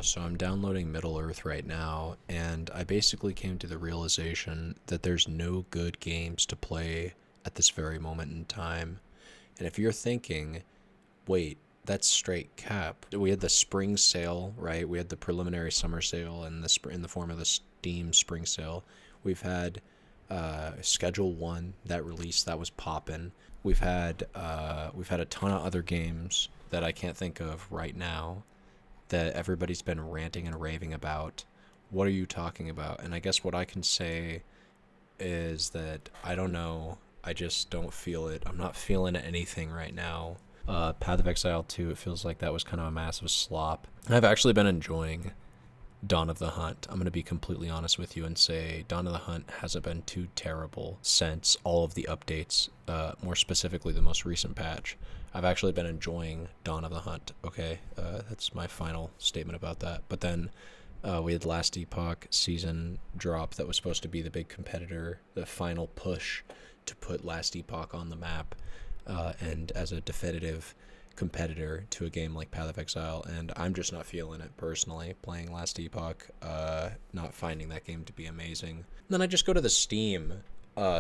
So I'm downloading Middle Earth right now, and I basically came to the realization that there's no good games to play at this very moment in time. And if you're thinking, wait, that's straight cap. We had the spring sale, right? We had the preliminary summer sale and in the form of the Steam spring sale. We've had Schedule One that release that was poppin'. We've had a ton of other games that I can't think of right now that everybody's been ranting and raving about. What are you talking about? And I guess what I can say is that I don't know. I just don't feel it. I'm not feeling anything right now. Path of Exile 2, it feels like that was kind of a massive slop. I've actually been enjoying Dawn of the Hunt. I'm going to be completely honest with you and say Dawn of the Hunt hasn't been too terrible since all of the updates, more specifically the most recent patch. I've actually been enjoying Dawn of the Hunt, okay? That's my final statement about that. But then we had Last Epoch season drop that was supposed to be the big competitor, the final push to put Last Epoch on the map, and as a definitive competitor to a game like Path of Exile, and I'm just not feeling it personally. Playing Last Epoch, not finding that game to be amazing. And then I just go to the Steam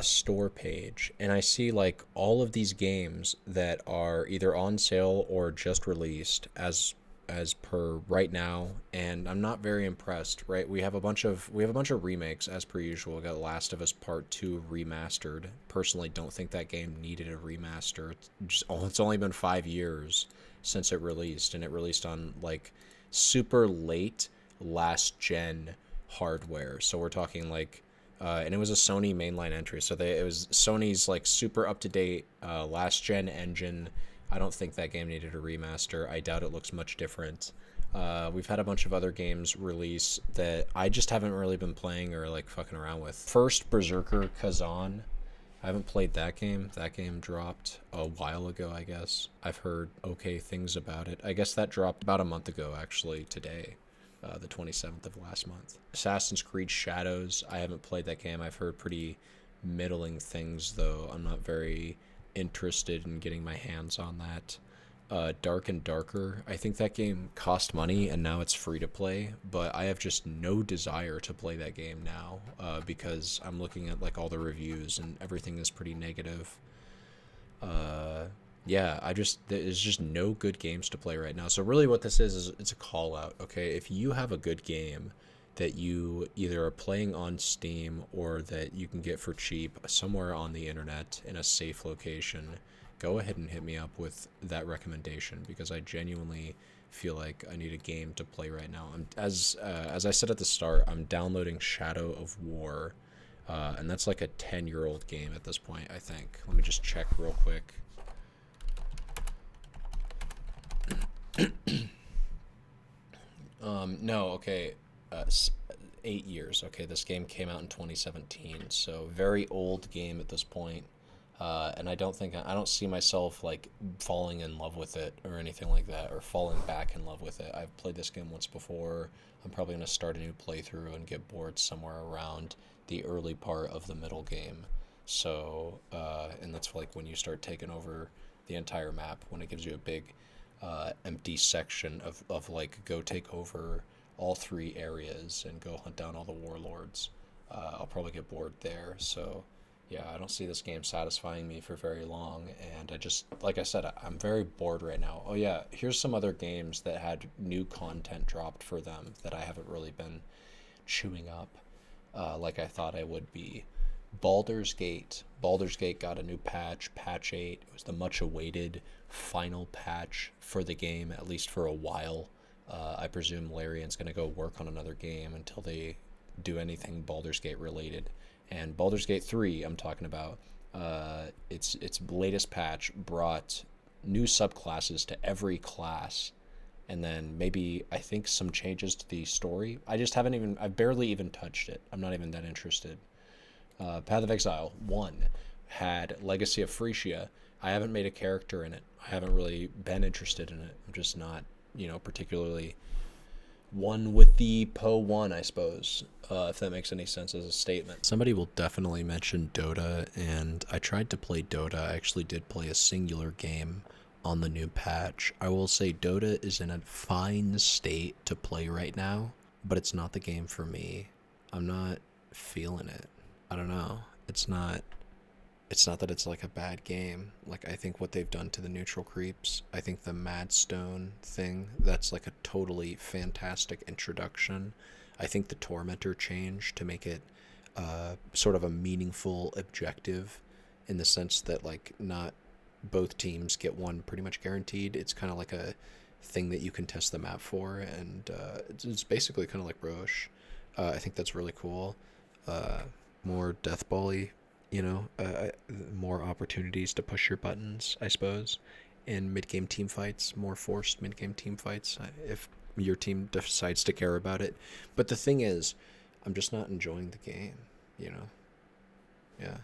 store page, and I see like all of these games that are either on sale or just released as per right now, and I'm not very impressed. Right, we have a bunch of remakes as per usual. We got Last of Us Part 2 remastered. Personally, don't think that game needed a remaster. It's only been 5 years since it released, and it released on like super late last gen hardware. So we're talking like and it was a Sony mainline entry, so it was Sony's like super up to date last gen engine. I don't think that game needed a remaster. I doubt it looks much different. We've had a bunch of other games release that I just haven't really been playing or like fucking around with. First, Berserker Kazan. I haven't played that game. That game dropped a while ago, I guess. I've heard okay things about it. I guess that dropped about a month ago, actually, today, the 27th of last month. Assassin's Creed Shadows. I haven't played that game. I've heard pretty middling things, though. I'm not very interested in getting my hands on that. Dark and Darker. I think that game cost money and now it's free to play, but I have just no desire to play that game now because I'm looking at like all the reviews and everything is pretty negative. There's just no good games to play right now. So really what this is it's a call out, okay? If you have a good game that you either are playing on Steam or that you can get for cheap somewhere on the internet in a safe location, go ahead and hit me up with that recommendation because I genuinely feel like I need a game to play right now. As I said at the start, I'm downloading Shadow of War, and that's like a 10-year-old game at this point, I think. Let me just check real quick. No, okay. 8 years. Okay, this game came out in 2017, so very old game at this point. And I don't see myself like falling in love with it or anything like that, or falling back in love with it. I've played this game once before. I'm probably gonna start a new playthrough and get bored somewhere around the early part of the middle game. So, and that's like when you start taking over the entire map, when it gives you a big empty section of like go take over all 3 areas and go hunt down all the warlords. I'll probably get bored there. So yeah, I don't see this game satisfying me for very long, and I just, like I said, I'm very bored right now. Oh yeah, here's some other games that had new content dropped for them that I haven't really been chewing up like I thought I would be. Baldur's Gate. Baldur's Gate got a new patch, patch 8. It was the much awaited final patch for the game, at least for a while. I presume Larian's going to go work on another game until they do anything Baldur's Gate related. And Baldur's Gate 3, I'm talking about, its latest patch brought new subclasses to every class, and then maybe I think some changes to the story. I've barely even touched it. I'm not even that interested. Path of Exile 1 had Legacy of Phrygia. I haven't made a character in it. I haven't really been interested in it. I'm just not, particularly one with the Poe 1, I suppose, if that makes any sense as a statement. Somebody will definitely mention Dota, and I tried to play Dota. I actually did play a singular game on the new patch. I will say Dota is in a fine state to play right now, but it's not the game for me. I'm not feeling it. I don't know. It's not that it's like a bad game. Like, I think what they've done to the neutral creeps, I think the Madstone thing, that's like a totally fantastic introduction. I think the Tormentor change to make it sort of a meaningful objective, in the sense that, like, not both teams get one pretty much guaranteed. It's kind of like a thing that you can test the map for, and it's basically kind of like Roche. I think that's really cool. Uh, More death bally, more opportunities to push your buttons, I suppose, in mid game team fights, more forced mid game team fights, if your team decides to care about it. But the thing is, I'm just not enjoying the game, you know? Yeah.